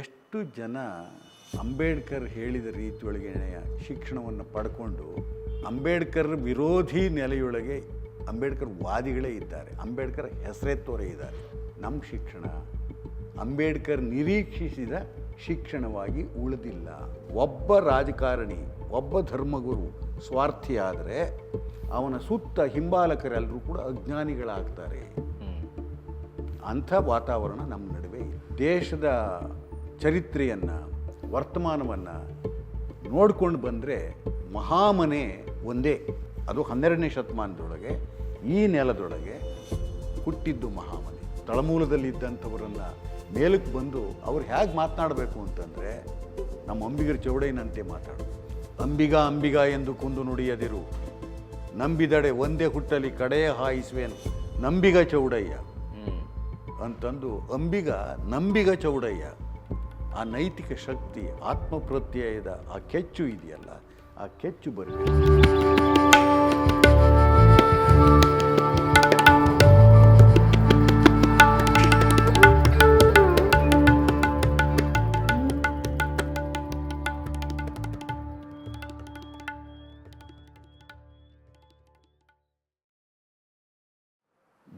ಎಷ್ಟು ಜನ ಅಂಬೇಡ್ಕರ್ ಹೇಳಿದ ರೀತಿಯೊಳಗೆ ಶಿಕ್ಷಣವನ್ನು ಪಡ್ಕೊಂಡು ಅಂಬೇಡ್ಕರ್ ವಿರೋಧಿ ನೆಲೆಯೊಳಗೆ ಅಂಬೇಡ್ಕರ್ ವಾದಿಗಳೇ ಇದ್ದಾರೆ, ಅಂಬೇಡ್ಕರ್ ಹೆಸರೆತ್ತೋರೇ ಇದ್ದಾರೆ. ನಮ್ಮ ಶಿಕ್ಷಣ ಅಂಬೇಡ್ಕರ್ ನಿರೀಕ್ಷಿಸಿದ ಶಿಕ್ಷಣವಾಗಿ ಉಳಿದಿಲ್ಲ. ಒಬ್ಬ ರಾಜಕಾರಣಿ, ಒಬ್ಬ ಧರ್ಮಗುರು ಸ್ವಾರ್ಥಿ ಆದರೆ ಅವನ ಸುತ್ತ ಹಿಂಬಾಲಕರೆಲ್ಲರೂ ಕೂಡ ಅಜ್ಞಾನಿಗಳಾಗ್ತಾರೆ. ಅಂಥ ವಾತಾವರಣ ನಮ್ಮ ನಡುವೆ ಇದೆ. ದೇಶದ ಚರಿತ್ರೆಯನ್ನು, ವರ್ತಮಾನವನ್ನು ನೋಡ್ಕೊಂಡು ಬಂದರೆ ಮಹಾಮನೆ ಒಂದೇ. ಅದು 12ನೇ ಶತಮಾನದೊಳಗೆ ಈ ನೆಲದೊಳಗೆ ಹುಟ್ಟಿದ್ದು ಮಹಾಮನೆ. ತಳಮೂಲದಲ್ಲಿದ್ದಂಥವರನ್ನು ಮೇಲಕ್ಕೆ ಬಂದು ಅವ್ರು ಹೇಗೆ ಮಾತನಾಡಬೇಕು ಅಂತಂದರೆ ನಮ್ಮ ಅಂಬಿಗರ ಚೌಡಯ್ಯನಂತೆ ಮಾತಾಡು. ಅಂಬಿಗ ಅಂಬಿಗ ಎಂದು ಕುಂದು ನುಡಿಯದಿರು, ನಂಬಿದಡೆ ಒಂದೇ ಹುಟ್ಟಲಿ ಕಡೆಯ ಹಾಯಿಸುವೆನು ನಂಬಿಗ ಚೌಡಯ್ಯ ಅಂತಂದು ಅಂಬಿಗ ನಂಬಿಗ ಚೌಡಯ್ಯ. ಆ ನೈತಿಕ ಶಕ್ತಿ, ಆತ್ಮಪ್ರತ್ಯಯದ ಆ ಕೆಚ್ಚು ಇದೆಯಲ್ಲ, ಆ ಕೆಚ್ಚು ಬರಬೇಕು.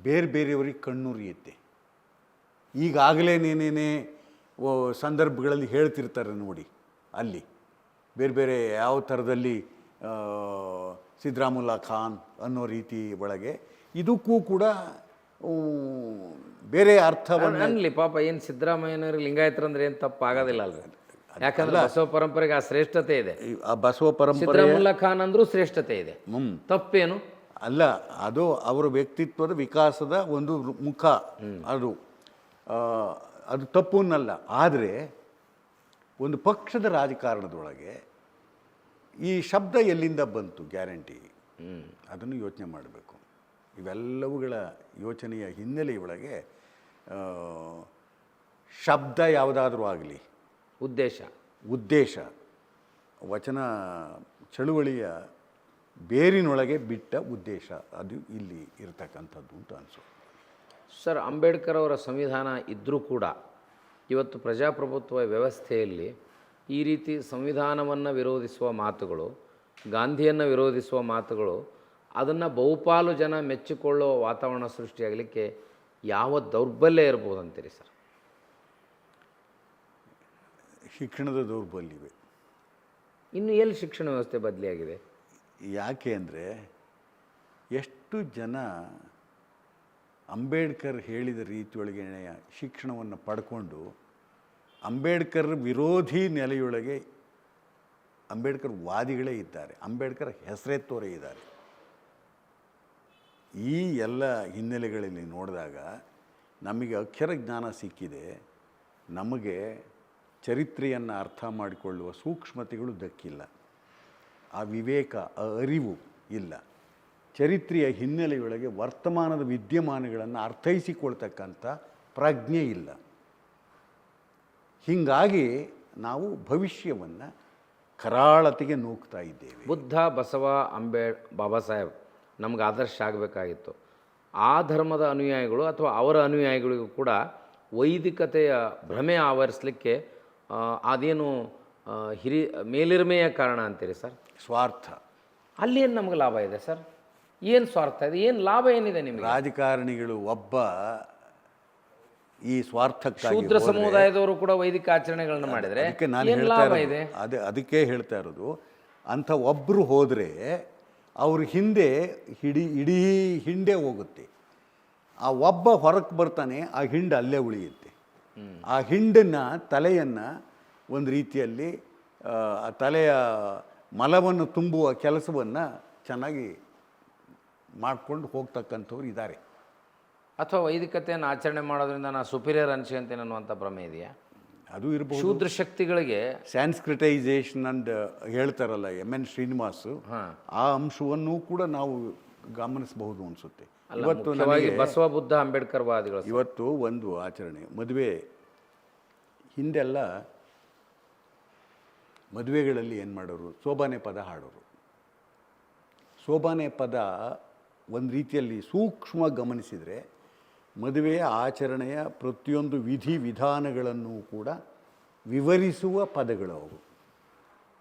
ಬೇರೆ ಬೇರೆಯವ್ರಿಗೆ ಕಣ್ಣುರಿಯುತ್ತೆ. ಈಗಾಗಲೇ ನೇನೇನೇ ಸಂದರ್ಭಗಳಲ್ಲಿ ಹೇಳ್ತಿರ್ತಾರೆ ನೋಡಿ, ಅಲ್ಲಿ ಬೇರೆ ಬೇರೆ ಯಾವ ಥರದಲ್ಲಿ ಸಿದ್ದರಾಮುಲ್ಲಾ ಖಾನ್ ಅನ್ನೋ ರೀತಿ ಒಳಗೆ ಇದಕ್ಕೂ ಕೂಡ ಬೇರೆ ಅರ್ಥವನ್ನು ಅನ್ನಲಿ. ಪಾಪ ಏನು ಸಿದ್ದರಾಮಯ್ಯನವ್ರಿಗೆ ಲಿಂಗಾಯತರಂದ್ರೆ ಏನು ತಪ್ಪಾಗೋದಿಲ್ಲ ಅಲ್ರಿ, ಯಾಕಂದ್ರೆ ಬಸವ ಪರಂಪರೆಗೆ ಆ ಶ್ರೇಷ್ಠತೆ ಇದೆ. ಆ ಬಸವ ಪರಂಪರೆ ಸಿದ್ದರಾಮುಲ್ಲಾ ಖಾನ್ ಅಂದ್ರೂ ಶ್ರೇಷ್ಠತೆ ಇದೆ, ತಪ್ಪೇನು ಅಲ್ಲ. ಅದು ಅವರ ವ್ಯಕ್ತಿತ್ವದ ವಿಕಾಸದ ಒಂದು ಮುಖ. ಅದು ತಪ್ಪು ಅನ್ನಲ್ಲ. ಆದರೆ ಒಂದು ಪಕ್ಷದ ರಾಜಕಾರಣದೊಳಗೆ ಈ ಶಬ್ದ ಎಲ್ಲಿಂದ ಬಂತು ಗ್ಯಾರಂಟಿ, ಅದನ್ನು ಯೋಚನೆ ಮಾಡಬೇಕು. ಇವೆಲ್ಲವುಗಳ ಯೋಚನೆಯ ಹಿನ್ನೆಲೆಯೊಳಗೆ ಶಬ್ದ ಯಾವುದಾದ್ರೂ ಆಗಲಿ, ಉದ್ದೇಶ ವಚನ ಚಳುವಳಿಯ ಬೇರಿನೊಳಗೆ ಬಿಟ್ಟ ಉದ್ದೇಶ ಅದು ಇಲ್ಲಿ ಇರತಕ್ಕಂಥದ್ದು ಅಂತ ಅನಿಸೋದು. ಸರ್, ಅಂಬೇಡ್ಕರ್ ಅವರ ಸಂವಿಧಾನ ಇದ್ದರೂ ಕೂಡ ಇವತ್ತು ಪ್ರಜಾಪ್ರಭುತ್ವ ವ್ಯವಸ್ಥೆಯಲ್ಲಿ ಈ ರೀತಿ ಸಂವಿಧಾನವನ್ನು ವಿರೋಧಿಸುವ ಮಾತುಗಳು, ಗಾಂಧಿಯನ್ನು ವಿರೋಧಿಸುವ ಮಾತುಗಳು, ಅದನ್ನು ಬಹುಪಾಲು ಜನ ಮೆಚ್ಚಿಕೊಳ್ಳುವ ವಾತಾವರಣ ಸೃಷ್ಟಿಯಾಗಲಿಕ್ಕೆ ಯಾವ ದೌರ್ಬಲ್ಯ ಇರ್ಬೋದು ಅಂತೀರಿ ಸರ್? ಶಿಕ್ಷಣದ ದೌರ್ಬಲ್ಯವೇ. ಇನ್ನು ಎಲ್ಲಿ ಶಿಕ್ಷಣ ವ್ಯವಸ್ಥೆ ಬದಲಿಯಾಗಿದೆ? ಯಾಕೆ ಅಂದರೆ ಎಷ್ಟು ಜನ ಅಂಬೇಡ್ಕರ್ ಹೇಳಿದ ರೀತಿಯೊಳಗೆ ಶಿಕ್ಷಣವನ್ನು ಪಡ್ಕೊಂಡು ಅಂಬೇಡ್ಕರ್ ವಿರೋಧಿ ನೆಲೆಯೊಳಗೆ ಅಂಬೇಡ್ಕರ್ ವಾದಿಗಳೇ ಇದ್ದಾರೆ, ಅಂಬೇಡ್ಕರ್ ಹೆಸರೆತ್ತೋರೇ ಇದ್ದಾರೆ. ಈ ಎಲ್ಲ ಹಿನ್ನೆಲೆಗಳಲ್ಲಿ ನೋಡಿದಾಗ ನಮಗೆ ಅಕ್ಷರ ಜ್ಞಾನ ಸಿಕ್ಕಿದೆ, ನಮಗೆ ಚರಿತ್ರೆಯನ್ನು ಅರ್ಥ ಮಾಡಿಕೊಳ್ಳುವ ಸೂಕ್ಷ್ಮತೆಗಳು ದಕ್ಕಿಲ್ಲ, ಆ ವಿವೇಕ, ಆ ಅರಿವು ಇಲ್ಲ. ಚರಿತ್ರೆಯ ಹಿನ್ನೆಲೆಯೊಳಗೆ ವರ್ತಮಾನದ ವಿದ್ಯಮಾನಗಳನ್ನು ಅರ್ಥೈಸಿಕೊಳ್ತಕ್ಕಂಥ ಪ್ರಜ್ಞೆ ಇಲ್ಲ. ಹೀಗಾಗಿ ನಾವು ಭವಿಷ್ಯವನ್ನು ಕರಾಳತೆಗೆ ನೂಕ್ತಾ ಇದ್ದೇವೆ. ಬುದ್ಧ, ಬಸವ, ಬಾಬಾ ಸಾಹೇಬ್ ನಮ್ಗೆ ಆದರ್ಶ ಆಗಬೇಕಾಗಿತ್ತು. ಆ ಧರ್ಮದ ಅನುಯಾಯಿಗಳು ಅಥವಾ ಅವರ ಅನುಯಾಯಿಗಳಿಗೂ ಕೂಡ ವೈದಿಕತೆಯ ಭ್ರಮೆ ಆವರಿಸಲಿಕ್ಕೆ ಅದೇನು ಮೇಲಿರ್ಮೆಯ ಕಾರಣ ಅಂತೀರಿ ಸರ್? ಸ್ವಾರ್ಥ. ಅಲ್ಲಿ ಏನು ನಮಗೆ ಲಾಭ ಇದೆ ಸರ್? ಏನು ಸ್ವಾರ್ಥ ಇದೆ? ಏನು ಲಾಭ ಏನಿದೆ ನಿಮಗೆ? ರಾಜಕಾರಣಿಗಳು ಒಬ್ಬ ಈ ಸ್ವಾರ್ಥಕ್ಕಾಗಿ ಶೂದ್ರ ಸಮುದಾಯದವರು ಕೂಡ ವೈದಿಕ ಆಚರಣೆಗಳನ್ನು ಮಾಡಿದರೆ ಏನು ಲಾಭ ಇದೆ? ಅದಕ್ಕೆ ಹೇಳ್ತಾ ಇರೋದು, ಅಂಥ ಒಬ್ಬರು ಹೋದರೆ ಅವ್ರ ಹಿಂದೆ ಇಡೀ ಹಿಂಡೆ ಹೋಗುತ್ತೆ. ಆ ಒಬ್ಬ ಹೊರಕ್ಕೆ ಬರ್ತಾನೆ, ಆ ಹಿಂಡು ಅಲ್ಲೇ ಉಳಿಯುತ್ತೆ. ಆ ಹಿಂಡನ್ನು, ತಲೆಯನ್ನು ಒಂದು ರೀತಿಯಲ್ಲಿ ಆ ತಲೆಯ ಮಲವನ್ನು ತುಂಬುವ ಕೆಲಸವನ್ನು ಚೆನ್ನಾಗಿ ಮಾಡಿಕೊಂಡು ಹೋಗ್ತಕ್ಕಂಥವ್ರು ಇದ್ದಾರೆ. ಅಥವಾ ವೈದಿಕತೆಯನ್ನು ಆಚರಣೆ ಮಾಡೋದ್ರಿಂದ ನಾನು ಸುಪೀರಿಯರ್ ಅನ್ಸ್ಕೊಂತೇನೆ ಅನ್ನುವಂಥ ಭ್ರಮೆ ಇದೆಯಾ? ಅದು ಇರ್ಬೋದು. ಶೂದ್ರ ಶಕ್ತಿಗಳಿಗೆ ಸ್ಯಾನ್ಸ್ಕ್ರಿಟೈಸೇಷನ್ ಅಂಡ್ ಹೇಳ್ತಾರಲ್ಲ MN ಶ್ರೀನಿವಾಸ್, ಆ ಅಂಶವನ್ನು ಕೂಡ ನಾವು ಗಮನಿಸಬಹುದು ಅನಿಸುತ್ತೆ. ಇವತ್ತು ಬಸವ, ಬುದ್ಧ, ಅಂಬೇಡ್ಕರ್ ವಾದಿಗಳು ಇವತ್ತು ಒಂದು ಆಚರಣೆ, ಮದುವೆ ಹಿಂದೆಲ್ಲ ಮದುವೆಗಳಲ್ಲಿ ಏನು ಮಾಡೋರು, ಸೋಬಾನೆ ಪದ ಹಾಡೋರು. ಸೋಬಾನೆ ಪದ ಒಂದು ರೀತಿಯಲ್ಲಿ ಸೂಕ್ಷ್ಮ ಗಮನಿಸಿದರೆ ಮದುವೆಯ ಆಚರಣೆಯ ಪ್ರತಿಯೊಂದು ವಿಧಿ ವಿಧಾನಗಳನ್ನು ಕೂಡ ವಿವರಿಸುವ ಪದಗಳು ಅವು.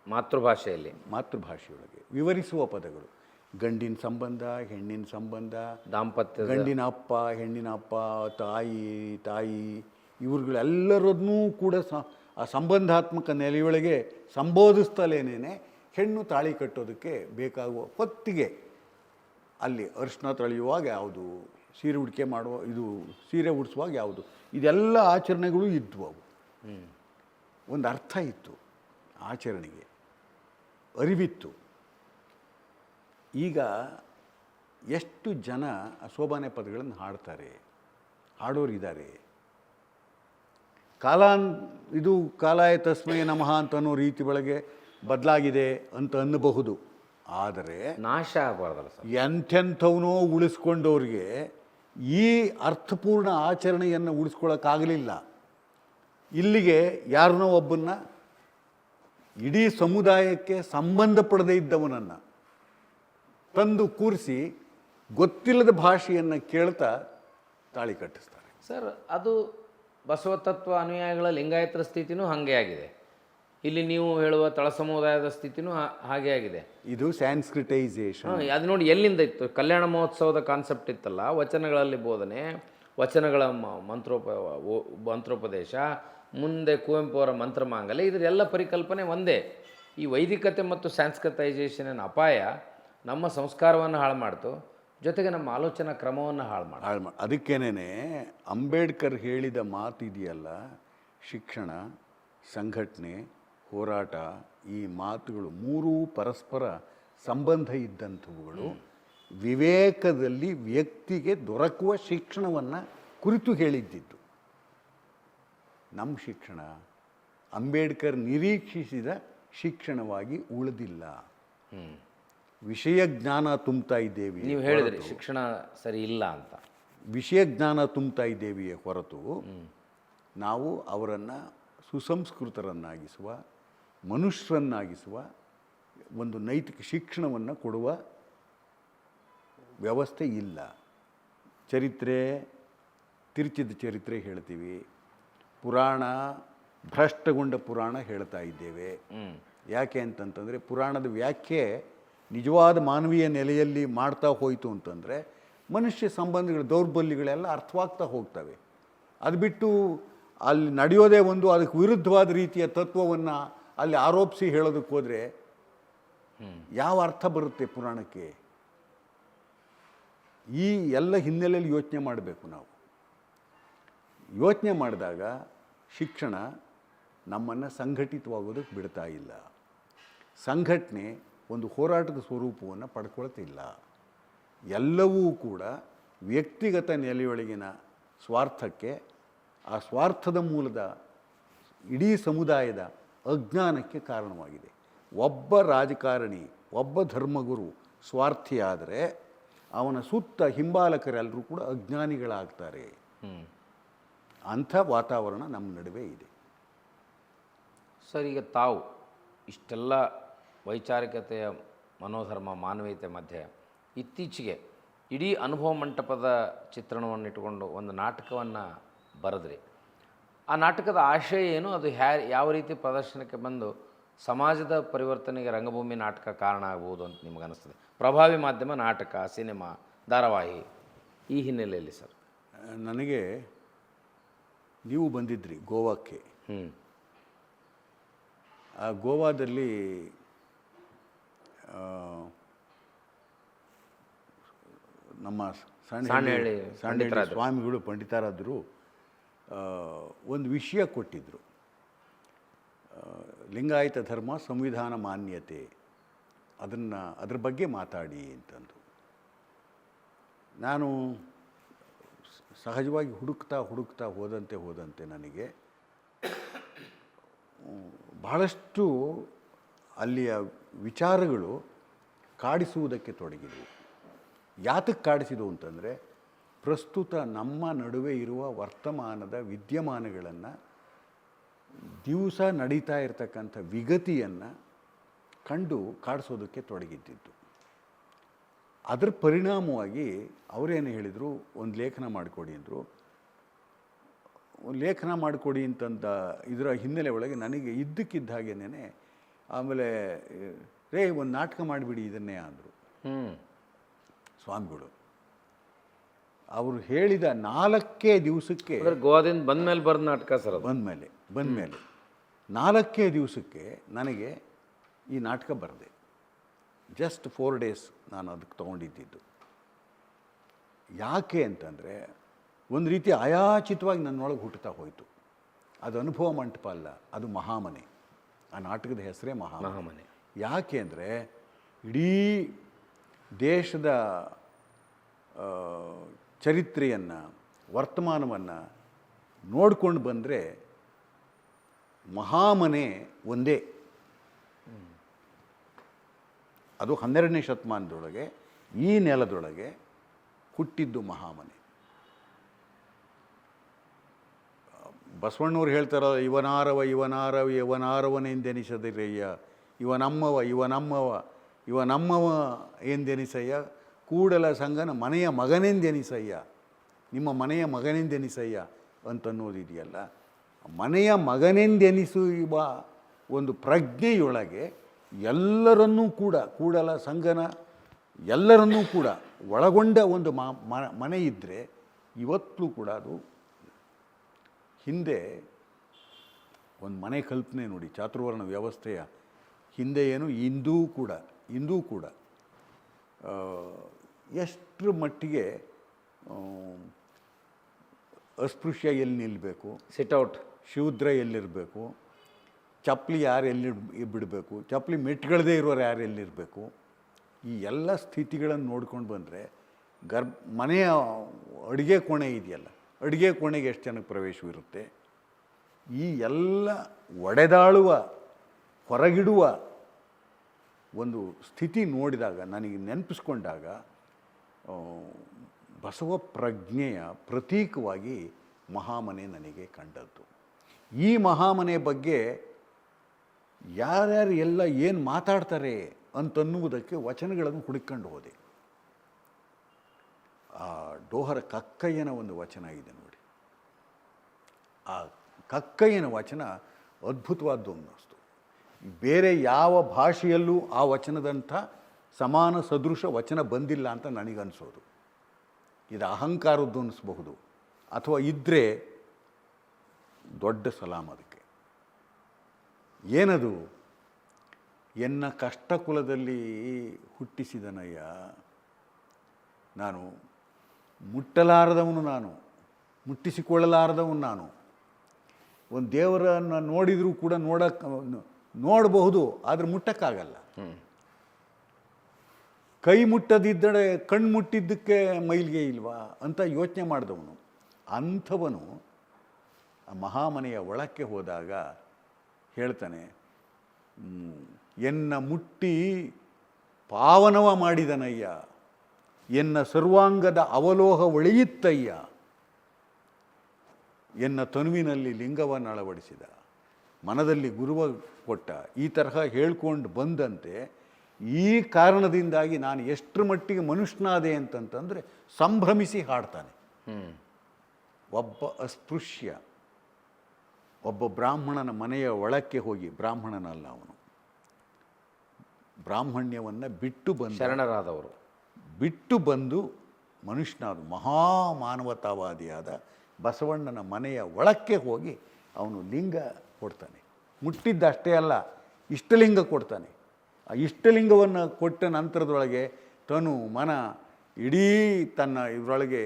ಮಾತೃಭಾಷೆಯಲ್ಲಿ ಮಾತೃಭಾಷೆಯೊಳಗೆ ವಿವರಿಸುವ ಪದಗಳು. ಗಂಡಿನ ಸಂಬಂಧ, ಹೆಣ್ಣಿನ ಸಂಬಂಧ, ದಾಂಪತ್ಯ, ಗಂಡಿನ ಅಪ್ಪ, ಹೆಣ್ಣಿನ ಅಪ್ಪ, ತಾಯಿ ಇವ್ರುಗಳೆಲ್ಲರನ್ನೂ ಕೂಡ ಆ ಸಂಬಂಧಾತ್ಮಕ ನೆಲೆಯೊಳಗೆ ಸಂಬೋಧಿಸ್ತಲೇನೇ ಹೆಣ್ಣು ತಾಳಿ ಕಟ್ಟೋದಕ್ಕೆ ಬೇಕಾಗುವ ಹೊತ್ತಿಗೆ ಅಲ್ಲಿ ಅರಿಶಿನ ತೊಳೆಯುವಾಗ ಯಾವುದು, ಸೀರೆ ಉಡಿಕೆ ಮಾಡುವ ಸೀರೆ ಉಡಿಸುವಾಗ ಯಾವುದು, ಇದೆಲ್ಲ ಆಚರಣೆಗಳು ಇದ್ವು. ಅವು ಒಂದು ಅರ್ಥ ಇತ್ತು, ಆಚರಣೆಗೆ ಅರಿವಿತ್ತು. ಈಗ ಎಷ್ಟು ಜನ ಸೋಬಾನೆ ಪದಗಳನ್ನು ಹಾಡ್ತಾರೆ, ಹಾಡೋರಿದ್ದಾರೆ. ಕಾಲಾಯ ತಸ್ಮೈ ನಮಃ ಅಂತ ಅನ್ನೋ ರೀತಿ ಒಳಗೆ ಬದಲಾಗಿದೆ ಅಂತ ಅನ್ನಬಹುದು. ಆದರೆ ನಾಶ ಆಗಬಾರ್ದಲ್ಲ ಸರ್. ಎಂಥೆಂಥವನೋ ಉಳಿಸ್ಕೊಂಡವ್ರಿಗೆ ಈ ಅರ್ಥಪೂರ್ಣ ಆಚರಣೆಯನ್ನು ಉಳಿಸ್ಕೊಳ್ಳೋಕ್ಕಾಗಲಿಲ್ಲ. ಇಲ್ಲಿಗೆ ಯಾರನ್ನೋ ಒಬ್ಬನ್ನ, ಇಡೀ ಸಮುದಾಯಕ್ಕೆ ಸಂಬಂಧಪಡದೇ ಇದ್ದವನನ್ನು ತಂದು ಕೂರಿಸಿ ಗೊತ್ತಿಲ್ಲದ ಭಾಷೆಯನ್ನು ಕೇಳ್ತಾ ತಾಳಿ ಕಟ್ಟಿಸ್ತಾರೆ. ಸರ್, ಅದು ಬಸವ ತತ್ವ ಅನುಯಾಯಿಗಳ ಲಿಂಗಾಯತರ ಸ್ಥಿತಿನೂ ಹಾಗೆ ಆಗಿದೆ. ಇಲ್ಲಿ ನೀವು ಹೇಳುವ ತಳ ಸಮುದಾಯದ ಸ್ಥಿತಿನೂ ಹಾಗೆ ಆಗಿದೆ. ಇದು ಸ್ಯಾನ್ಸ್ಕ್ರಿಟೈಸೇಷನ್. ಅದು ನೋಡಿ ಎಲ್ಲಿಂದ ಇತ್ತು. ಕಲ್ಯಾಣ ಮಹೋತ್ಸವದ ಕಾನ್ಸೆಪ್ಟ್ ಇತ್ತಲ್ಲ, ವಚನಗಳಲ್ಲಿ ಬೋಧನೆ, ವಚನಗಳ ಮಂತ್ರೋಪದೇಶ, ಮುಂದೆ ಕುವೆಂಪು ಅವರ ಮಂತ್ರಮಾಂಗಲ್ಯ, ಇದರೆಲ್ಲ ಪರಿಕಲ್ಪನೆ ಒಂದೇ. ಈ ವೈದಿಕತೆ ಮತ್ತು ಸ್ಯಾನ್ಸ್ಕ್ರಿಟೈಸೇಷನ್ ಅಪಾಯ ನಮ್ಮ ಸಂಸ್ಕಾರವನ್ನು ಹಾಳು ಮಾಡ್ತು, ಜೊತೆಗೆ ನಮ್ಮ ಆಲೋಚನಾ ಕ್ರಮವನ್ನು ಹಾಳು ಮಾಡಿ. ಅದಕ್ಕೇನೆ ಅಂಬೇಡ್ಕರ್ ಹೇಳಿದ ಮಾತು ಇದೆಯಲ್ಲ, ಶಿಕ್ಷಣ, ಸಂಘಟನೆ, ಹೋರಾಟ, ಈ ಮಾತುಗಳು ಮೂರೂ ಪರಸ್ಪರ ಸಂಬಂಧ ಇದ್ದಂಥವುಗಳು. ವಿವೇಕದಲ್ಲಿ ವ್ಯಕ್ತಿಗೆ ದೊರಕುವ ಶಿಕ್ಷಣವನ್ನು ಕುರಿತು ಹೇಳಿದ್ದಿದ್ದು. ನಮ್ಮ ಶಿಕ್ಷಣ ಅಂಬೇಡ್ಕರ್ ನಿರೀಕ್ಷಿಸಿದ ಶಿಕ್ಷಣವಾಗಿ ಉಳಿದಿಲ್ಲ. ವಿಷಯ ಜ್ಞಾನ ತುಂಬ್ತಾ ಇದ್ದೇವೆ. ನೀವು ಹೇಳಿದ್ರಿ ಶಿಕ್ಷಣ ಸರಿ ಇಲ್ಲ ಅಂತ. ವಿಷಯ ಜ್ಞಾನ ತುಂಬ್ತಾ ಇದ್ದೇವೆಯೇ ಹೊರತು ನಾವು ಅವರನ್ನು ಸುಸಂಸ್ಕೃತರನ್ನಾಗಿಸುವ, ಮನುಷ್ಯರನ್ನಾಗಿಸುವ ಒಂದು ನೈತಿಕ ಶಿಕ್ಷಣವನ್ನು ಕೊಡುವ ವ್ಯವಸ್ಥೆ ಇಲ್ಲ. ಚರಿತ್ರೆ, ತಿರುಚಿದ ಚರಿತ್ರೆ ಹೇಳ್ತೀವಿ, ಪುರಾಣ, ಭ್ರಷ್ಟಗೊಂಡ ಪುರಾಣ ಹೇಳ್ತಾ ಇದ್ದೇವೆ. ಯಾಕೆ ಅಂತಂತಂದರೆ ಪುರಾಣದ ವ್ಯಾಖ್ಯೆ ನಿಜವಾದ ಮಾನವೀಯ ನೆಲೆಯಲ್ಲಿ ಮಾಡ್ತಾ ಹೋಯಿತು ಅಂತಂದರೆ ಮನುಷ್ಯ ಸಂಬಂಧಗಳ ದೌರ್ಬಲ್ಯಗಳೆಲ್ಲ ಅರ್ಥವಾಗ್ತಾ ಹೋಗ್ತವೆ. ಅದು ಬಿಟ್ಟು ಅಲ್ಲಿ ನಡೆಯೋದೇ ಒಂದು ಅದಕ್ಕೆ ವಿರುದ್ಧವಾದ ರೀತಿಯ ತತ್ವವನ್ನು ಅಲ್ಲಿ ಆರೋಪಿಸಿ ಹೇಳೋದಕ್ಕೆ ಹೋದರೆ ಯಾವ ಅರ್ಥ ಬರುತ್ತೆ ಪುರಾಣಕ್ಕೆ? ಈ ಎಲ್ಲ ಹಿನ್ನೆಲೆಯಲ್ಲಿ ಯೋಚನೆ ಮಾಡಬೇಕು. ನಾವು ಯೋಚನೆ ಮಾಡಿದಾಗ ಶಿಕ್ಷಣ ನಮ್ಮನ್ನು ಸಂಘಟಿತವಾಗೋದಕ್ಕೆ ಬಿಡ್ತಾ ಇಲ್ಲ. ಸಂಘಟನೆ ಒಂದು ಹೋರಾಟದ ಸ್ವರೂಪವನ್ನು ಪಡ್ಕೊಳ್ತಿಲ್ಲ. ಎಲ್ಲವೂ ಕೂಡ ವ್ಯಕ್ತಿಗತ ನೆಲೆಯೊಳಗಿನ ಸ್ವಾರ್ಥಕ್ಕೆ, ಆ ಸ್ವಾರ್ಥದ ಮೂಲದ ಇಡೀ ಸಮುದಾಯದ ಅಜ್ಞಾನಕ್ಕೆ ಕಾರಣವಾಗಿದೆ. ಒಬ್ಬ ರಾಜಕಾರಣಿ, ಒಬ್ಬ ಧರ್ಮಗುರು ಸ್ವಾರ್ಥಿಯಾದರೆ ಅವನ ಸುತ್ತ ಹಿಂಬಾಲಕರೆಲ್ಲರೂ ಕೂಡ ಅಜ್ಞಾನಿಗಳಾಗ್ತಾರೆ. ಅಂಥ ವಾತಾವರಣ ನಮ್ಮ ನಡುವೆ ಇದೆ. ಸರ್, ಈಗ ತಾವು ಇಷ್ಟೆಲ್ಲ ವೈಚಾರಿಕತೆಯ ಮನೋಧರ್ಮ, ಮಾನವೀಯತೆ ಮಧ್ಯೆ ಇತ್ತೀಚೆಗೆ ಇಡೀ ಅನುಭವ ಮಂಟಪದ ಚಿತ್ರಣವನ್ನು ಇಟ್ಟುಕೊಂಡು ಒಂದು ನಾಟಕವನ್ನು ಬರೆದ್ರಿ. ಆ ನಾಟಕದ ಆಶಯ ಏನು? ಅದು ಯಾವ ರೀತಿ ಪ್ರದರ್ಶನಕ್ಕೆ ಬಂದು ಸಮಾಜದ ಪರಿವರ್ತನೆಗೆ ರಂಗಭೂಮಿ ನಾಟಕ ಕಾರಣ ಆಗ್ಬೋದು ಅಂತ ನಿಮಗನ್ನಿಸ್ತದೆ? ಪ್ರಭಾವಿ ಮಾಧ್ಯಮ ನಾಟಕ, ಸಿನಿಮಾ, ಧಾರಾವಾಹಿ, ಈ ಹಿನ್ನೆಲೆಯಲ್ಲಿ ಸರ್. ನನಗೆ ನೀವು ಬಂದಿದ್ರಿ ಗೋವಾಕ್ಕೆ. ಆ ಗೋವಾದಲ್ಲಿ ನಮ್ಮ ಸಾಣೇಹಳ್ಳಿ ಸ್ವಾಮಿಗಳು ಪಂಡಿತರಾದರು ಒಂದು ವಿಷಯ ಕೊಟ್ಟಿದ್ದರು. ಲಿಂಗಾಯತ ಧರ್ಮ ಸಂವಿಧಾನ ಮಾನ್ಯತೆ, ಅದ್ರ ಬಗ್ಗೆ ಮಾತಾಡಿ ಅಂತಂದು. ನಾನು ಸಹಜವಾಗಿ ಹುಡುಕ್ತಾ ಹೋದಂತೆ ನನಗೆ ಬಹಳಷ್ಟು ಅಲ್ಲಿಯ ವಿಚಾರಗಳು ಕಾಡಿಸುವುದಕ್ಕೆ ತೊಡಗಿದವು. ಯಾತಕ್ಕೆ ಕಾಡಿಸಿದವು ಅಂತಂದರೆ, ಪ್ರಸ್ತುತ ನಮ್ಮ ನಡುವೆ ಇರುವ ವರ್ತಮಾನದ ವಿದ್ಯಮಾನಗಳನ್ನು, ದಿವಸ ನಡೀತಾ ಇರತಕ್ಕಂಥ ವಿಗತಿಯನ್ನು ಕಂಡು ಕಾಡಿಸೋದಕ್ಕೆ ತೊಡಗಿದ್ದಿದ್ದು. ಅದರ ಪರಿಣಾಮವಾಗಿ ಅವರೇನು ಹೇಳಿದರು, ಒಂದು ಲೇಖನ ಮಾಡಿಕೊಡಿ ಅಂದರು. ಲೇಖನ ಮಾಡಿಕೊಡಿ ಅಂತಂದ ಇದರ ಹಿನ್ನೆಲೆ ಒಳಗೆ ನನಗೆ ಇದ್ದಕ್ಕಿದ್ದ ಹಾಗೇನೆ ಆಮೇಲೆ ರೇ ಒಂದು ನಾಟಕ ಮಾಡಿಬಿಡಿ ಇದನ್ನೇ ಅಂದರು ಸ್ವಾಮಿಗಳು. ಅವರು ಹೇಳಿದ 4 ದಿವಸಕ್ಕೆ, ಗೋವಾದಿಂದ ಬಂದಮೇಲೆ ಬರೆದ ನಾಟಕ ಸರ್, ಬಂದಮೇಲೆ 4 ದಿವಸಕ್ಕೆ ನನಗೆ ಈ ನಾಟಕ ಬರೆದೆ. ಜಸ್ಟ್ 4 days ನಾನು ಅದಕ್ಕೆ ತೊಗೊಂಡಿದ್ದು. ಯಾಕೆ ಅಂತಂದರೆ ಒಂದು ರೀತಿ ಅಯಾಚಿತವಾಗಿ ನನ್ನೊಳಗೆ ಹುಟ್ಟುತ್ತಾ ಹೋಯಿತು. ಅದು ಅನುಭವ ಮಂಟಪ ಅಲ್ಲ, ಅದು ಮಹಾಮನೆ. ಆ ನಾಟಕದ ಹೆಸರೇ ಮಹಾಮನೆ. ಯಾಕೆ ಅಂದರೆ ಇಡೀ ದೇಶದ ಚರಿತ್ರೆಯನ್ನು, ವರ್ತಮಾನವನ್ನು ನೋಡ್ಕೊಂಡು ಬಂದರೆ ಮಹಾಮನೆ ಒಂದೇ. ಅದು 12ನೇ ಶತಮಾನದೊಳಗೆ ಈ ನೆಲದೊಳಗೆ ಹುಟ್ಟಿದ್ದು ಮಹಾಮನೆ. ಬಸವಣ್ಣವ್ರು ಹೇಳ್ತಾರ, ಇವನಾರವನೆಂದೆನಿಸದಿರಯ್ಯ, ಇವನಮ್ಮವ ಎಂದೆನಿಸಯ್ಯ, ಕೂಡಲ ಸಂಗನ ಮನೆಯ ಮಗನೆಂದೆನಿಸಯ್ಯ, ನಿಮ್ಮ ಮನೆಯ ಮಗನೆಂದೆನಿಸಯ್ಯ ಅಂತನ್ನೋದಿದೆಯಲ್ಲ. ಮನೆಯ ಮಗನೆಂದೆನಿಸುವ ಒಂದು ಪ್ರಜ್ಞೆಯೊಳಗೆ ಎಲ್ಲರನ್ನೂ ಕೂಡ, ಕೂಡಲ ಸಂಗನ ಎಲ್ಲರನ್ನೂ ಕೂಡ ಒಳಗೊಂಡ ಒಂದು ಮನೆ ಇದ್ದರೆ ಇವತ್ತು ಕೂಡ ಅದು. ಹಿಂದೆ ಒಂದು ಮನೆ ಕಲ್ಪನೆ ನೋಡಿ, ಚಾತುರ್ವರ್ಣ ವ್ಯವಸ್ಥೆಯ ಹಿಂದೆ ಏನು ಇಂದೂ ಕೂಡ ಎಷ್ಟರ ಮಟ್ಟಿಗೆ ಅಸ್ಪೃಶ್ಯ ಎಲ್ಲಿ ನಿಲ್ಲಬೇಕು, ಸಿಟ್ಔಟ್ ಶೂದ್ರ ಎಲ್ಲಿರಬೇಕು, ಚಪ್ಪಲಿ ಯಾರು ಎಲ್ಲಿ ಬಿಡಬೇಕು, ಚಪ್ಪಲಿ ಮೆಟ್ಗಳದೇ ಇರೋರು ಯಾರು ಎಲ್ಲಿರಬೇಕು, ಈ ಎಲ್ಲ ಸ್ಥಿತಿಗಳನ್ನು ನೋಡ್ಕೊಂಡು ಬಂದರೆ ಮನೆಯ ಅಡುಗೆ ಕೋಣೆ ಇದೆಯಲ್ಲ, ಅಡುಗೆ ಕೋಣೆಗೆ ಎಷ್ಟು ಜನಕ್ಕೆ ಪ್ರವೇಶವಿರುತ್ತೆ, ಈ ಎಲ್ಲ ಒಡೆದಾಳುವ, ಹೊರಗಿಡುವ ಒಂದು ಸ್ಥಿತಿ ನೋಡಿದಾಗ, ನನಗೆ ನೆನಪಿಸ್ಕೊಂಡಾಗ ಬಸವ ಪ್ರಜ್ಞೆಯ ಪ್ರತೀಕವಾಗಿ ಮಹಾಮನೆ ನನಗೆ ಕಂಡದ್ದು. ಈ ಮಹಾಮನೆ ಬಗ್ಗೆ ಯಾರ್ಯಾರು ಎಲ್ಲ ಏನು ಮಾತಾಡ್ತಾರೆ ಅಂತನ್ನುವುದಕ್ಕೆ ವಚನಗಳನ್ನು ಹುಡುಕೊಂಡು ಹೋದೆ. ಆ ಡೋಹರ ಕಕ್ಕಯ್ಯನ ಒಂದು ವಚನ ಇದೆ ನೋಡಿ, ಆ ಕಕ್ಕಯ್ಯನ ವಚನ ಅದ್ಭುತವಾದ್ದು ಅನ್ನಿಸ್ತು. ಬೇರೆ ಯಾವ ಭಾಷೆಯಲ್ಲೂ ಆ ವಚನದಂಥ ಸಮಾನ ಸದೃಶ ವಚನ ಬಂದಿಲ್ಲ ಅಂತ ನನಗನ್ಸೋದು. ಇದು ಅಹಂಕಾರದ್ದು ಅನ್ನಿಸ್ಬಹುದು, ಅಥವಾ ಇದ್ದರೆ ದೊಡ್ಡ ಸಲಾಮ್ ಅದಕ್ಕೆ. ಏನದು? ಎನ್ನ ಕಷ್ಟ ಕುಲದಲ್ಲಿ ಹುಟ್ಟಿಸಿದನಯ್ಯ, ನಾನು ಮುಟ್ಟಲಾರದವನು, ನಾನು ಮುಟ್ಟಿಸಿಕೊಳ್ಳಲಾರದವನು, ನಾನು ಒಂದು ದೇವರನ್ನು ನೋಡಿದರೂ ಕೂಡ ನೋಡಬಹುದು, ಆದರೆ ಮುಟ್ಟಕ್ಕಾಗಲ್ಲ. ಕೈ ಮುಟ್ಟದಿದ್ದರೆ ಕಣ್ಣು ಮುಟ್ಟಿದ್ದಕ್ಕೆ ಮೈಲಿಗೆ ಇಲ್ವಾ ಅಂತ ಯೋಚನೆ ಮಾಡಿದವನು. ಅಂಥವನು ಮಹಾಮನೆಯ ಒಳಕ್ಕೆ ಹೋದಾಗ ಹೇಳ್ತಾನೆ, ಎನ್ನ ಮುಟ್ಟಿ ಪಾವನವ ಮಾಡಿದನಯ್ಯ, ಎನ್ನ ಸರ್ವಾಂಗದ ಅವಲೋಹ ಒಳೆಯಿತ್ತಯ್ಯ, ಎನ್ನ ತನುವಿನಲ್ಲಿ ಲಿಂಗವನ್ನು ಅಳವಡಿಸಿದ, ಮನದಲ್ಲಿ ಗುರುವ ಕೊಟ್ಟ. ಈ ತರಹ ಹೇಳ್ಕೊಂಡು ಬಂದಂತೆ ಈ ಕಾರಣದಿಂದಾಗಿ ನಾನು ಎಷ್ಟರ ಮಟ್ಟಿಗೆ ಮನುಷ್ಯನಾದೆ ಅಂತಂತಂದರೆ ಸಂಭ್ರಮಿಸಿ ಹಾಡ್ತಾನೆ. ಒಬ್ಬ ಅಸ್ಪೃಶ್ಯ, ಒಬ್ಬ ಬ್ರಾಹ್ಮಣನ ಮನೆಯ ಒಳಕ್ಕೆ ಹೋಗಿ, ಬ್ರಾಹ್ಮಣನಲ್ಲ ಅವನು, ಬ್ರಾಹ್ಮಣ್ಯವನ್ನು ಬಿಟ್ಟು ಬಂದು, ಶರಣರಾದವರು ಬಿಟ್ಟು ಬಂದು ಮನುಷ್ಯನಾದ ಮಹಾಮಾನವತಾವಾದಿಯಾದ ಬಸವಣ್ಣನ ಮನೆಯ ಒಳಕ್ಕೆ ಹೋಗಿ ಅವನು ಲಿಂಗ ಕೊಡ್ತಾನೆ. ಮುಟ್ಟಿದ್ದಷ್ಟೇ ಅಲ್ಲ, ಇಷ್ಟಲಿಂಗ ಕೊಡ್ತಾನೆ. ಆ ಇಷ್ಟಲಿಂಗವನ್ನು ಕೊಟ್ಟ ನಂತರದೊಳಗೆ ತನು ಮನ ಇಡೀ ತನ್ನ ಇದರೊಳಗೆ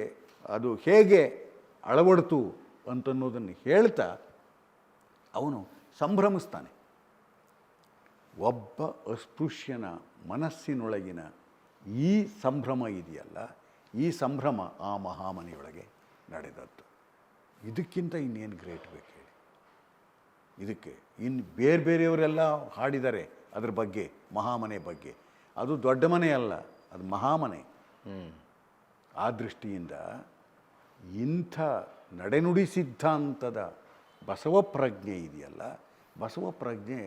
ಅದು ಹೇಗೆ ಅಳವಡ್ತು ಅಂತನ್ನೋದನ್ನು ಹೇಳ್ತಾ ಅವನು ಸಂಭ್ರಮಿಸ್ತಾನೆ. ಒಬ್ಬ ಅಸ್ಪೃಶ್ಯನ ಮನಸ್ಸಿನೊಳಗಿನ ಈ ಸಂಭ್ರಮ ಇದೆಯಲ್ಲ, ಈ ಸಂಭ್ರಮ ಆ ಮಹಾಮನೆಯೊಳಗೆ ನಡೆದದ್ದು. ಇದಕ್ಕಿಂತ ಇನ್ನೇನು ಗ್ರೇಟ್ ಬೇಕು ಹೇಳಿ? ಇದಕ್ಕೆ ಇನ್ನು ಬೇರೆಯವರೆಲ್ಲ ಹಾಡಿದ್ದಾರೆ ಅದ್ರ ಬಗ್ಗೆ, ಮಹಾಮನೆ ಬಗ್ಗೆ. ಅದು ದೊಡ್ಡ ಮನೆ ಅಲ್ಲ, ಅದು ಮಹಾಮನೆ. ಆ ದೃಷ್ಟಿಯಿಂದ ಇಂಥ ನಡೆನುಡಿ ಸಿದ್ಧಾಂತದ ಬಸವ ಪ್ರಜ್ಞೆ ಇದೆಯಲ್ಲ, ಬಸವ ಪ್ರಜ್ಞೆ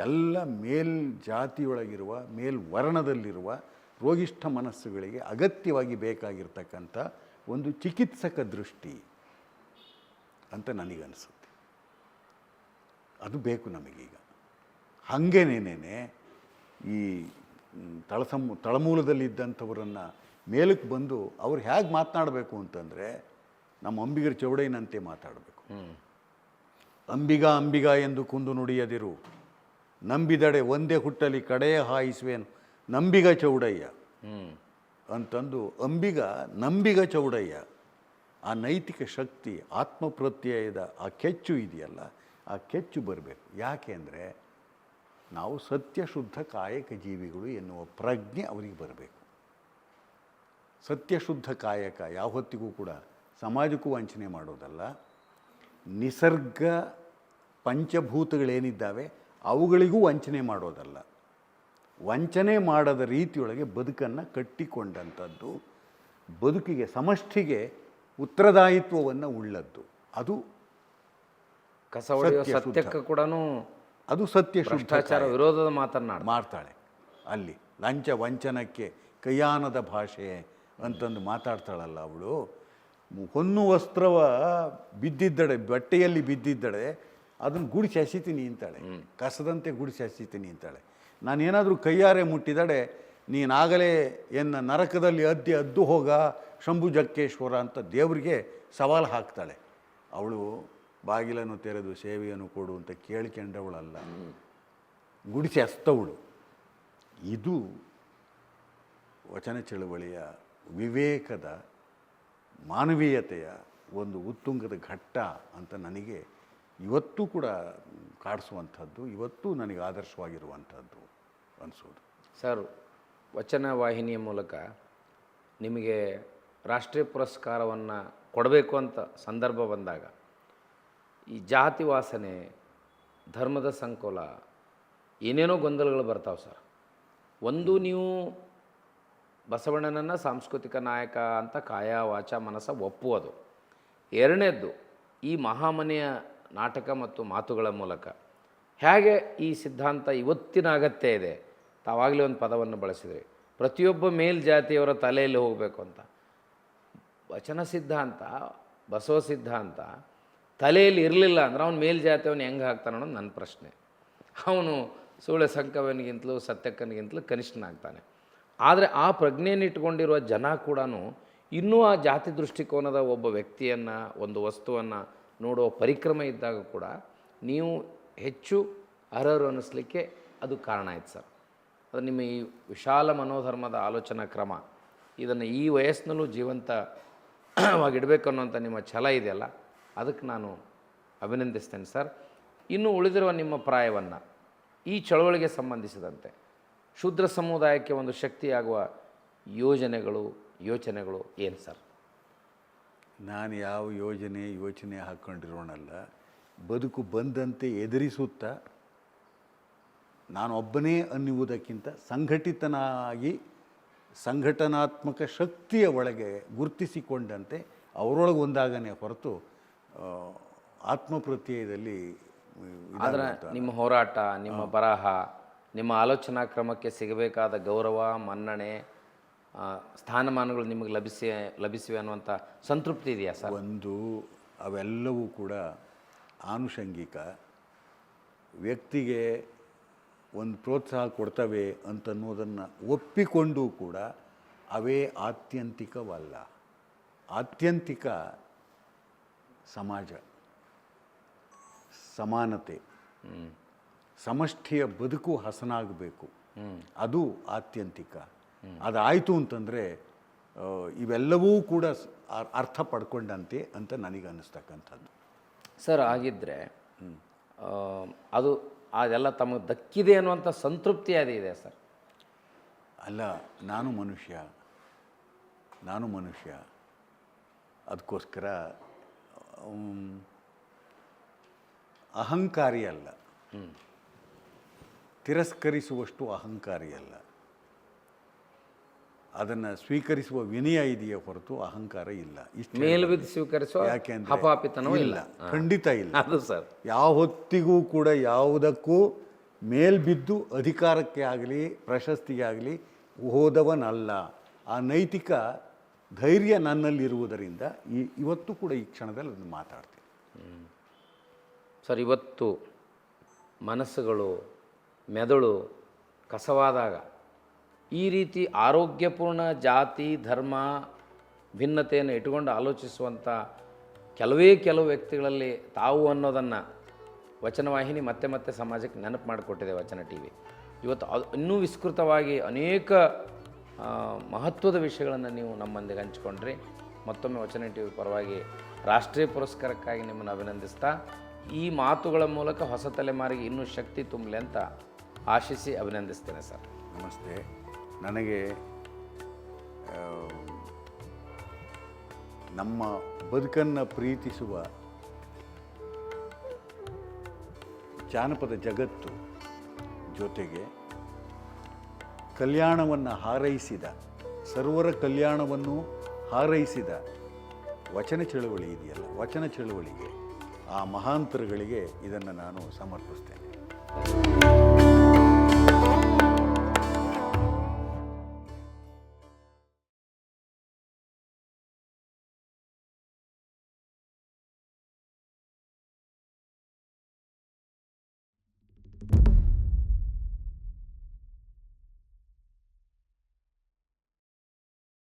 ಎಲ್ಲ ಮೇಲ್ಜಾತಿಯೊಳಗಿರುವ, ಮೇಲ್ವರ್ಣದಲ್ಲಿರುವ ರೋಗಿಷ್ಠ ಮನಸ್ಸುಗಳಿಗೆ ಅಗತ್ಯವಾಗಿ ಬೇಕಾಗಿರ್ತಕ್ಕಂಥ ಒಂದು ಚಿಕಿತ್ಸಕ ದೃಷ್ಟಿ. ಅಂತ ನನಗನ್ನಿಸುತ್ತೆ. ಅದು ಬೇಕು ನಮಗೀಗ. ಹಾಗೇನೇನೆ ಈ ತಳಮೂಲದಲ್ಲಿದ್ದಂಥವರನ್ನು ಮೇಲಕ್ಕೆ ಬಂದು ಅವ್ರು ಹೇಗೆ ಮಾತನಾಡಬೇಕು ಅಂತಂದರೆ ನಮ್ಮ ಅಂಬಿಗರ ಚೌಡಯ್ಯನಂತೆ ಮಾತಾಡಬೇಕು. ಅಂಬಿಗ ಎಂದು ಕುಂದು ನುಡಿಯದಿರು, ನಂಬಿದಡೆ ಒಂದೇ ಹುಟ್ಟಲಿ ಕಡೆಯ ಹಾಯಿಸುವೇನು ನಂಬಿಗ ಚೌಡಯ್ಯ ಅಂತಂದು ನಂಬಿಗ ಚೌಡಯ್ಯ. ಆ ನೈತಿಕ ಶಕ್ತಿ, ಆತ್ಮಪ್ರತ್ಯಯದ ಆ ಕೆಚ್ಚು ಇದೆಯಲ್ಲ, ಆ ಕೆಚ್ಚು ಬರಬೇಕು. ಯಾಕೆ ಅಂದರೆ ನಾವು ಸತ್ಯಶುದ್ಧ ಕಾಯಕ ಜೀವಿಗಳು ಎನ್ನುವ ಪ್ರಜ್ಞೆ ಅವರಿಗೆ ಬರಬೇಕು. ಸತ್ಯಶುದ್ಧ ಕಾಯಕ ಯಾವತ್ತಿಗೂ ಕೂಡ ಸಮಾಜಕ್ಕೂ ವಂಚನೆ ಮಾಡೋದಲ್ಲ, ನಿಸರ್ಗ ಪಂಚಭೂತಗಳೇನಿದ್ದಾವೆ ಅವುಗಳಿಗೂ ವಂಚನೆ ಮಾಡೋದಲ್ಲ. ವಂಚನೆ ಮಾಡದ ರೀತಿಯೊಳಗೆ ಬದುಕನ್ನು ಕಟ್ಟಿಕೊಂಡಂಥದ್ದು, ಬದುಕಿಗೆ ಸಮಷ್ಟಿಗೆ ಉತ್ತರದಾಯಿತ್ವವನ್ನು ಉಳ್ಳದ್ದು. ಅದು ಕಸ ಹೊಡೆಯುವ ಸತ್ಯಕ್ಕೆ ಕೂಡ ಅದು ಸತ್ಯಶುದ್ಧ ಭ್ರಷ್ಟಾಚಾರ ವಿರೋಧದ ಮಾಡ್ತಾಳೆ. ಅಲ್ಲಿ ಲಂಚ ವಂಚನಕ್ಕೆ ಕೈಯಾನದ ಭಾಷೆ ಅಂತಂದು ಮಾತಾಡ್ತಾಳಲ್ಲ ಅವಳು. ಹೊನ್ನು ವಸ್ತ್ರವ ಬಿದ್ದಿದ್ದಡೆ, ಬಟ್ಟೆಯಲ್ಲಿ ಬಿದ್ದಿದ್ದಡೆ ಅದನ್ನು ಗುಡಿಸಿ ಹಸಿತೀನಿ ಅಂತಾಳೆ, ಕಸದಂತೆ ಗುಡಿಸಿ ಹಸಿತೀನಿ ಅಂತಾಳೆ. ನಾನೇನಾದರೂ ಕೈಯಾರೆ ಮುಟ್ಟಿದಡೆ ನೀನಾಗಲೇ ಎನ್ನ ನರಕದಲ್ಲಿ ಅದ್ದು ಹೋಗ ಶಂಭು ಜಕ್ಕೇಶ್ವರ ಅಂತ ದೇವರಿಗೆ ಸವಾಲು ಹಾಕ್ತಾಳೆ. ಅವಳು ಬಾಗಿಲನ್ನು ತೆರೆದು ಸೇವೆಯನ್ನು ಕೊಡು ಅಂತ ಕೇಳ್ಕೊಂಡವಳಲ್ಲ, ಗುಡಿಸಿ ಹಸ್ತವಳು. ಇದು ವಚನ ಚಳವಳಿಯ ವಿವೇಕದ, ಮಾನವೀಯತೆಯ ಒಂದು ಉತ್ತುಂಗದ ಘಟ್ಟ ಅಂತ ನನಗೆ ಇವತ್ತೂ ಕೂಡ ಕಾಡಿಸುವಂಥದ್ದು, ಇವತ್ತೂ ನನಗೆ ಆದರ್ಶವಾಗಿರುವಂಥದ್ದು ಅನಿಸೋದು. ಸರ್, ವಚನ ವಾಹಿನಿಯ ಮೂಲಕ ನಿಮಗೆ ರಾಷ್ಟ್ರೀಯ ಪುರಸ್ಕಾರವನ್ನು ಕೊಡಬೇಕು ಅಂತ ಸಂದರ್ಭ ಬಂದಾಗ ಈ ಜಾತಿ ವಾಸನೆ, ಧರ್ಮದ ಸಂಕೋಲ, ಏನೇನೋ ಗೊಂದಲಗಳು ಬರ್ತಾವೆ ಸರ್. ಒಂದು, ನೀವು ಬಸವಣ್ಣನನ್ನು ಸಾಂಸ್ಕೃತಿಕ ನಾಯಕ ಅಂತ ಕಾಯ ವಾಚ ಮನಸ ಒಪ್ಪುವುದು. ಎರಡನೇದ್ದು, ಈ ಮಹಾಮನೆಯ ನಾಟಕ ಮತ್ತು ಮಾತುಗಳ ಮೂಲಕ ಹೇಗೆ ಈ ಸಿದ್ಧಾಂತ ಇವತ್ತಿನ ಅಗತ್ಯ ಇದೆ. ತಾವಾಗಲೇ ಒಂದು ಪದವನ್ನು ಬಳಸಿದ್ರಿ, ಪ್ರತಿಯೊಬ್ಬ ಮೇಲ್ಜಾತಿಯವರ ತಲೆಯಲ್ಲಿ ಹೋಗಬೇಕು ಅಂತ. ವಚನ ಸಿದ್ಧಾಂತ, ಬಸವ ಸಿದ್ಧಾಂತ ತಲೆಯಲ್ಲಿ ಇರಲಿಲ್ಲ ಅಂದ್ರೆ ಅವನು ಮೇಲ್ಜಾತಿಯವನು ಹೆಂಗೆ ಹಾಕ್ತಾನೆ ಅನ್ನೋದು ನನ್ನ ಪ್ರಶ್ನೆ. ಅವನು ಸೂಳೆ ಸಂಕವನಿಗಿಂತಲೂ ಸತ್ಯಕ್ಕನಿಗಿಂತಲೂ ಕನಿಷ್ಠನಾಗ್ತಾನೆ. ಆದರೆ ಆ ಪ್ರಜ್ಞೆಯನ್ನು ಇಟ್ಕೊಂಡಿರುವ ಜನ ಕೂಡ ಇನ್ನೂ ಆ ಜಾತಿ ದೃಷ್ಟಿಕೋನದ ಒಬ್ಬ ವ್ಯಕ್ತಿಯನ್ನು, ಒಂದು ವಸ್ತುವನ್ನು ನೋಡುವ ಪರಿಕ್ರಮ ಇದ್ದಾಗ ಕೂಡ ನೀವು ಹೆಚ್ಚು ಅರ್ಹರು ಅನ್ನಿಸ್ಲಿಕ್ಕೆ ಅದು ಕಾರಣ ಆಯ್ತು ಸರ್. ಅದು ನಿಮ್ಮ ಈ ವಿಶಾಲ ಮನೋಧರ್ಮದ ಆಲೋಚನಾ ಕ್ರಮ, ಇದನ್ನು ಈ ವಯಸ್ಸಿನಲ್ಲೂ ಜೀವಂತವಾಗಿಡಬೇಕು ಅನ್ನೋಂಥ ನಿಮ್ಮ ಛಲ ಇದೆಯಲ್ಲ, ಅದಕ್ಕೆ ನಾನು ಅಭಿನಂದಿಸ್ತೇನೆ ಸರ್. ಇನ್ನು ಉಳಿದಿರುವ ನಿಮ್ಮ ಪ್ರಾಯವನ್ನು ಈ ಚಳವಳಿಗೆ ಸಂಬಂಧಿಸಿದಂತೆ ಶೂದ್ರ ಸಮುದಾಯಕ್ಕೆ ಒಂದು ಶಕ್ತಿಯಾಗುವ ಯೋಚನೆಗಳು ಏನು ಸರ್? ನಾನು ಯಾವ ಯೋಚನೆ ಹಾಕ್ಕೊಂಡಿರೋಣಲ್ಲ. ಬದುಕು ಬಂದಂತೆ ಎದುರಿಸುತ್ತಾ ನಾನೊಬ್ಬನೇ ಅನ್ನುವುದಕ್ಕಿಂತ ಸಂಘಟಿತನಾಗಿ ಸಂಘಟನಾತ್ಮಕ ಶಕ್ತಿಯ ಒಳಗೆ ಗುರುತಿಸಿಕೊಂಡಂತೆ ಅವರೊಳಗೆ ಒಂದಾಗನೇ ಹೊರತು ಆತ್ಮಪ್ರತ್ಯಯದಲ್ಲಿ. ಆದರೆ ನಿಮ್ಮ ಹೋರಾಟ, ನಿಮ್ಮ ಬರಹ, ನಿಮ್ಮ ಆಲೋಚನಾ ಕ್ರಮಕ್ಕೆ ಸಿಗಬೇಕಾದ ಗೌರವ, ಮನ್ನಣೆ, ಸ್ಥಾನಮಾನಗಳು ನಿಮಗೆ ಲಭಿಸಿವೆ ಅನ್ನುವಂಥ ಸಂತೃಪ್ತಿ ಇದೆಯಾ ಸರ್? ಒಂದು, ಅವೆಲ್ಲವೂ ಕೂಡ ಆನುಷಂಗಿಕ. ವ್ಯಕ್ತಿಗೆ ಒಂದು ಪ್ರೋತ್ಸಾಹ ಕೊಡ್ತವೆ ಅಂತನ್ನೋದನ್ನು ಒಪ್ಪಿಕೊಂಡು ಕೂಡ ಅವೇ ಆತ್ಯಂತಿಕವಲ್ಲ. ಆತ್ಯಂತಿಕ ಸಮಾಜ, ಸಮಾನತೆ, ಸಮಷ್ಟಿಯ ಬದುಕು ಹಸನಾಗಬೇಕು, ಅದು ಆತ್ಯಂತಿಕ. ಅದಾಯಿತು ಅಂತಂದರೆ ಇವೆಲ್ಲವೂ ಕೂಡ ಅರ್ಥ ಪಡ್ಕೊಂಡಂತೆ ಅಂತ ನನಗೆ ಅನ್ನಿಸ್ತಕ್ಕಂಥದ್ದು ಸರ್. ಆಗಿದ್ದರೆ ಅದೆಲ್ಲ ತಮಗೆ ದಕ್ಕಿದೆ ಅನ್ನುವಂಥ ಸಂತೃಪ್ತಿ ಅದಿದೆ ಸರ್? ಅಲ್ಲ, ನಾನು ಮನುಷ್ಯ. ಅದಕ್ಕೋಸ್ಕರ ಅಹಂಕಾರಿ ಅಲ್ಲ, ತಿರಸ್ಕರಿಸುವಷ್ಟು ಅಹಂಕಾರಿ ಅಲ್ಲ. ಅದನ್ನು ಸ್ವೀಕರಿಸುವ ವಿನಯ ಇದೆಯೇ ಹೊರತು ಅಹಂಕಾರ ಇಲ್ಲ. ಇಷ್ಟು ಮೇಲ್ಬಿದ್ದು ಸ್ವೀಕರಿಸುವ ಹಪಾಪಿತನವೂ ಇಲ್ಲ, ಖಂಡಿತ ಇಲ್ಲ. ಅದು ಸರ್, ಯಾವ ಹೊತ್ತಿಗೂ ಕೂಡ ಯಾವುದಕ್ಕೂ ಮೇಲ್ಬಿದ್ದು ಅಧಿಕಾರಕ್ಕೆ ಆಗಲಿ ಪ್ರಶಸ್ತಿಗೆ ಆಗಲಿ ಹೋದವನಲ್ಲ. ಆ ನೈತಿಕ ಧೈರ್ಯ ನನ್ನಲ್ಲಿರುವುದರಿಂದ ಇವತ್ತು ಕೂಡ ಈ ಕ್ಷಣದಲ್ಲಿ ಅದನ್ನು ಮಾತಾಡ್ತೀನಿ. ಸರ್, ಇವತ್ತು ಮನಸ್ಸುಗಳು, ಮೆದುಳು ಕಸವಾದಾಗ ಈ ರೀತಿ ಆರೋಗ್ಯಪೂರ್ಣ ಜಾತಿ, ಧರ್ಮ, ಭಿನ್ನತೆಯನ್ನು ಇಟ್ಟುಕೊಂಡು ಆಲೋಚಿಸುವಂಥ ಕೆಲವು ವ್ಯಕ್ತಿಗಳಲ್ಲಿ ತಾವು ಅನ್ನೋದನ್ನು ವಚನವಾಹಿನಿ ಮತ್ತೆ ಮತ್ತೆ ಸಮಾಜಕ್ಕೆ ನೆನಪು ಮಾಡಿಕೊಟ್ಟಿದೆ ವಚನ ಟಿ ವಿ. ಇವತ್ತು ಅದು ಇನ್ನೂ ವಿಸ್ತೃತವಾಗಿ ಅನೇಕ ಮಹತ್ವದ ವಿಷಯಗಳನ್ನು ನೀವು ನಮ್ಮೊಂದಿಗೆ ಹಂಚಿಕೊಂಡ್ರಿ. ಮತ್ತೊಮ್ಮೆ ವಚನ ಟಿ ವಿ ಪರವಾಗಿ ರಾಷ್ಟ್ರೀಯ ಪುರಸ್ಕಾರಕ್ಕಾಗಿ ನಿಮ್ಮನ್ನು ಅಭಿನಂದಿಸ್ತಾ, ಈ ಮಾತುಗಳ ಮೂಲಕ ಹೊಸ ತಲೆಮಾರಿಗೆ ಇನ್ನೂ ಶಕ್ತಿ ತುಂಬಲಿ ಅಂತ ಆಶಿಸಿ ಅಭಿನಂದಿಸ್ತೇನೆ ಸರ್. ನಮಸ್ತೆ. ನನಗೆ ನಮ್ಮ ಬದುಕನ್ನು ಪ್ರೀತಿಸುವ ಜಾನಪದ ಜಗತ್ತು ಜೊತೆಗೆ ಕಲ್ಯಾಣವನ್ನು ಹಾರೈಸಿದ, ಸರ್ವರ ಕಲ್ಯಾಣವನ್ನು ಹಾರೈಸಿದ ವಚನ ಚಳುವಳಿ ಇದೆಯಲ್ಲ, ವಚನ ಚಳುವಳಿಗೆ, ಆ ಮಹಾಂತರುಗಳಿಗೆ ಇದನ್ನು ನಾನು ಸಮರ್ಪಿಸ್ತೇನೆ.